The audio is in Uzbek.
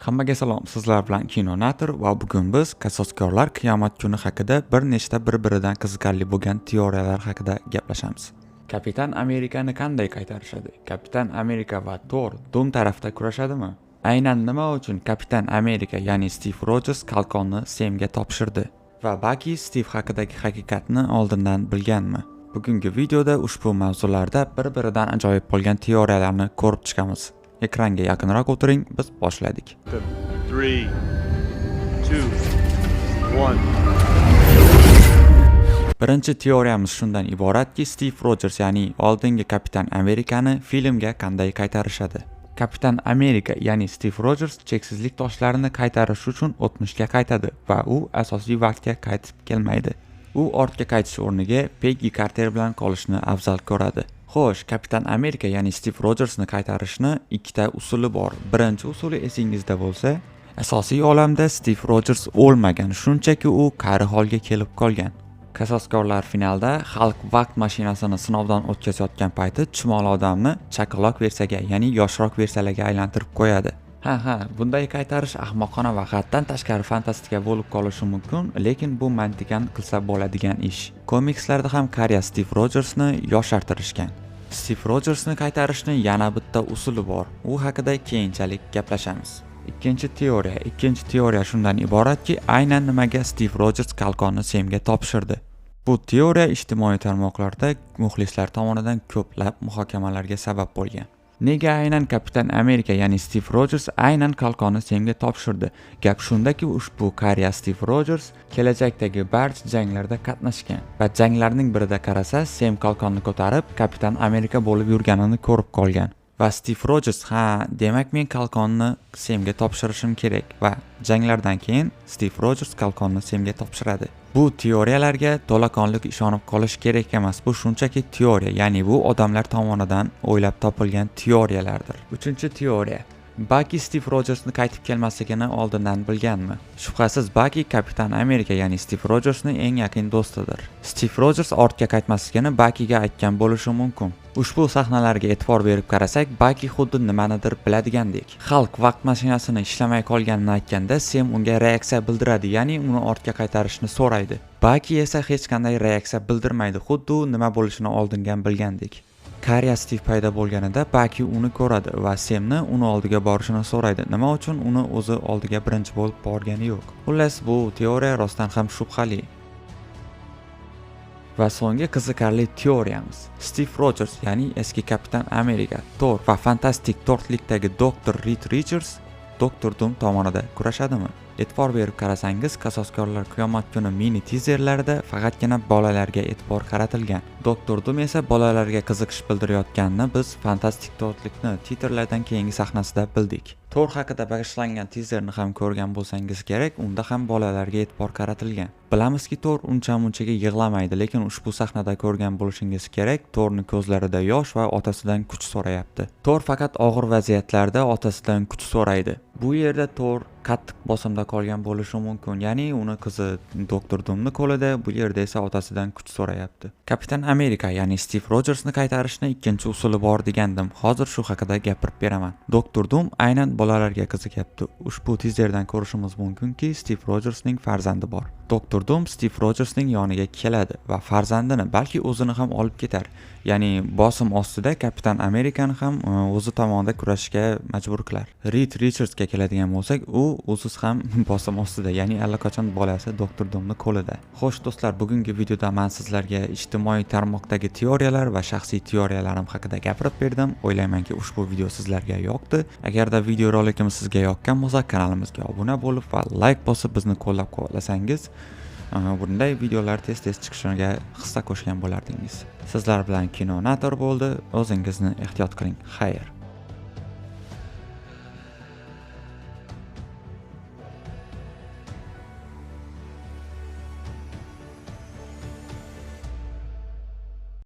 Hammaga salom, sizlar bilan Kinonator va bugun biz Qasoskorlar qiyomat kuni haqida bir nechta bir-biridan qiziqarli bo'lgan teoriyalar haqida gaplashamiz. Kapitan Amerikani qanday qaytarishadi? Kapitan Amerika va Thor Doom tarafda kurashadimi? Aynan nima uchun Kapitan Amerika, ya'ni Steve Rogers qalqonni Samga topshirdi? Va Bucky Steve haqidagi haqiqatni oldindan bilganmi? Bugungi videoda ushbu mavzularda bir-biridan ajoyib bo'lgan teoriyalarni ko'rib chiqamiz. Ekranga yaqinroq o'tiring, biz boshladik. 3, 2, 1. Birinchi teoriyamiz shundan iboratki, Steve Rogers, ya'ni oldingi Kapitan Amerikani filmga qanday qaytarishadi? Kapitan Amerika, ya'ni Steve Rogers cheksizlik toshlarini qaytarish uchun o'tmishga qaytadi va u asosiy vaqtga qaytib kelmaydi. U ortga qaytish o'rniga Peggy Carter bilan qolishni afzal ko'radi. Xo'sh, Kapitan Amerika, ya'ni Steve Rogersni qaytarishni ikkita usuli bor. Birinchi usuli esingizda bo'lsa, asosiy olamda Steve Rogers o'lmagan, shunchaki u qari holga kelib qolgan. Qasoskorlar finalda Hulk vaqt mashinasini sinovdan o'tkazayotgan payti chumoli odamni chaqaloq versiyaga, ya'ni yoshroq versiyalarga aylantirib qo'yadi. Ha, bunday qaytarish ahmoqona va haddan tashqari fantastika bo'lib qolishi mumkin, lekin bu mantiqan qilsa bo'ladigan ish. Komikslarda ham qariya Steve Rogersni yoshartirishgan. Steve Rogersni qaytarishning yana bitta usuli bor. U haqida keyinchalik gaplashamiz. Ikkinchi teoriya shundan iboratki, aynan nimaga Steve Rogers qalqonni Samga topshirdi. Bu teoriya ijtimoiy tarmoqlarda muxlislar tomonidan ko'plab muhokamalarga sabab bo'lgan. Nega aynan Kapitan Amerika, ya'ni Steve Rogers aynan qalqonni Samga topshirdi? Gap shundaki, ushbu qariya Steve Rogers kelajakdagi barcha janglarda qatnashgan va janglarning birida qarasa, Sam qalqonni ko'tarib Kapitan Amerika bo'lib yurganini ko'rib qolgan. Va Steve Rogers, demak men qalqonni Samga topshirishim kerak va janglardan keyin Steve Rogers qalqonni Samga topshiradi. Bu teoriyalarga to'laqonlik ishonib qolish kerak emas. Bu shunchaki teoriya, ya'ni bu odamlar tomonidan o'ylab topilgan teoriyalardir. Uchinchi teoriya. Bucky Steve Rogersni qaytib kelmasligini oldindan bilganmi? Shubhasiz, Bucky Kapitan Amerika, ya'ni Steve Rogersning eng yaqin do'stidir. Steve Rogers ortga qaytmasligini Buckyga aytgan bo'lishi mumkin. Ushbu sahnalarga e'tibor berib qarasak, Bucky xuddi nimanidir biladigandek. Hulk vaqt mashinasini ishlamay qolganini aytganda, Sam unga reaksiya bildiradi, ya'ni uni ortga qaytarishni so'raydi. Bucky esa hech qanday reaksiya bildirmaydi, xuddi nima bo'lishini oldindan bilgandek. Qariya Steve paydo bo'lganida Bucky uni ko'radi va Samni uni oldiga borishini so'raydi. Nima uchun uni o'zi oldiga birinchi bo'lib borgani yo'q? Xullas, bu teoriya rostdan ham shubhali. Va so'nggi qiziqarli teoriyamiz. Steve Rogers, ya'ni eski Kapitan Amerika, Thor va fantastik to'rtlikdagi Dr. Reed Richards Dr. Doom tomonida kurashadimi? E'tibor berib qarasangiz, Qasoskorlar qiyomat kuni mini tizerlarida faqatgina bolalarga e'tibor qaratilgan. Dr. Doom esa bolalarga qiziqish bildirayotganini biz fantastik to'rtlikni titrlardan keyingi sahnasida bildik. Thor haqida bag'ishlangan tizerni ham ko'rgan bo'lsangiz kerak, unda ham bolalarga e'tibor qaratilgan. Bilamizki, Thor uncha-munchaga yig'lamaydi, lekin ushbu sahnada ko'rgan bo'lishingiz kerak, Thorning ko'zlarida yosh va otasidan kuch so'rayapti. Thor faqat og'ir vaziyatlarda otasidan kuch so'raydi. Bu yerda Thor qattiq bosimda qolgan bo'lishi mumkin, ya'ni uni qizi Dr. Doomning qo'lida, bu yerda esa otasidan kuch so'rayapti. Kapitan Amerika, ya'ni Steve Rogersni qaytarishning ikkinchi usuli bor degandim. Hozir shu haqida gapirib beraman. Dr. Doom aynan bolalarga qiziqyapti. Ushbu tizerdan ko'rishimiz mumkinki, Steve Rogersning farzandi bor. Dr. Doom Steve Rogersning yoniga keladi va farzandini, balki o'zini ham olib ketar. Ya'ni bosim ostida Kapitan Amerikani ham o'zi tomonda kurashishga majbur qilar. Reed Richardsga keladigan bo'lsak, u o'ziz ham bosim ostida, ya'ni allaqachon bolasi Dr. Doomning qo'lida. Xo'sh do'stlar, bugungi videoda men sizlarga ijtimoiy tarmoqdagi teoriyalar va shaxsiy teoriyalarim haqida gapirib berdim. O'ylaymanki, ushbu video sizlarga yoqdi. Agarda video rolikimiz sizga yoqqan bo'lsa, kanalimizga obuna bo'lib va like bosib bizni qo'llab-quvvatlasangiz, bunday videolar tez-tez chiqishiga hissa qo'shgan bo'lardingiz. Sizlar bilan Kinonator bo'ldi. O'zingizni ehtiyot qiling. Xayr.